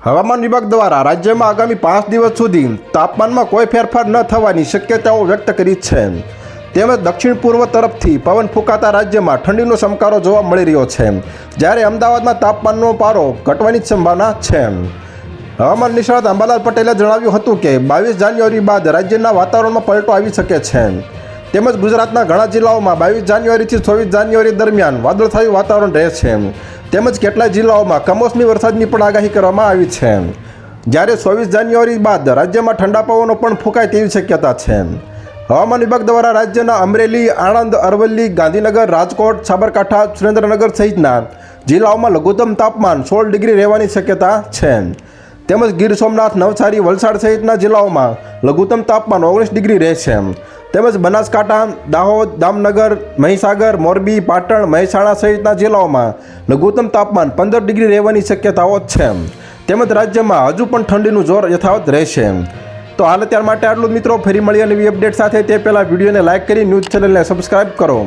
હવામાન વિભાગ દ્વારા રાજ્યમાં આગામી 5 દિવસ સુધી તાપમાનમાં કોઈ ફેરફાર ન થવાની શક્યતાઓ વ્યક્ત કરી છે. તેમજ દક્ષિણ પૂર્વ તરફથી પવન ફૂંકાતા રાજ્યમાં ઠંડીનો સમકારો જોવા મળી રહ્યો છે, જ્યારે અમદાવાદમાં તાપમાનનો પારો ઘટવાની સંભાવના છે. હવામાન નિષ્ણાત અંબાલાલ પટેલે જણાવ્યું હતું કે 22 જાન્યુઆરી બાદ રાજ્યના વાતાવરણમાં પલટો આવી શકે છે. તેમજ ગુજરાતના ઘણા જિલ્લાઓમાં 22 જાન્યુઆરીથી 24 જાન્યુઆરી દરમિયાન વાદળછાયું વાતાવરણ રહેશે. તેમજ કેટલાક જિલ્લાઓમાં કમોસમી વરસાદની પણ આગાહી કરવામાં આવી છે. જ્યારે 24 જાન્યુઆરી બાદ રાજ્યમાં ઠંડા પવનો પણ ફૂંકાય તેવી શક્યતા છે. હવામાન વિભાગ દ્વારા રાજ્યના અમરેલી, આણંદ, અરવલ્લી, ગાંધીનગર, રાજકોટ, સાબરકાંઠા, સુરેન્દ્રનગર સહિતના જિલ્લાઓમાં લઘુત્તમ તાપમાન 16 ડિગ્રી રહેવાની શક્યતા છે. તેમજ ગીર સોમનાથ, નવસારી, વલસાડ સહિતના જિલ્લાઓમાં લઘુત્તમ તાપમાન 19 ડિગ્રી રહેશે. તેમજ બનાસકાંઠા, દાહોદ, જામનગર, મહીસાગર, મોરબી, પાટણ, મહેસાણા સહિતના જિલ્લાઓમાં લઘુત્તમ તાપમાન 15 ડિગ્રી રહેવાની શક્યતાઓ છે. તેમજ રાજ્યમાં હજુ પણ ઠંડીનું જોર યથાવત રહેશે. તો હાલ અત્યાર માટે આટલું જ મિત્રો. ફરી મળીએ નવી અપડેટ સાથે. તે પહેલાં વિડીયોને લાઇક કરી ન્યૂઝ ચેનલને સબસ્ક્રાઈબ કરો.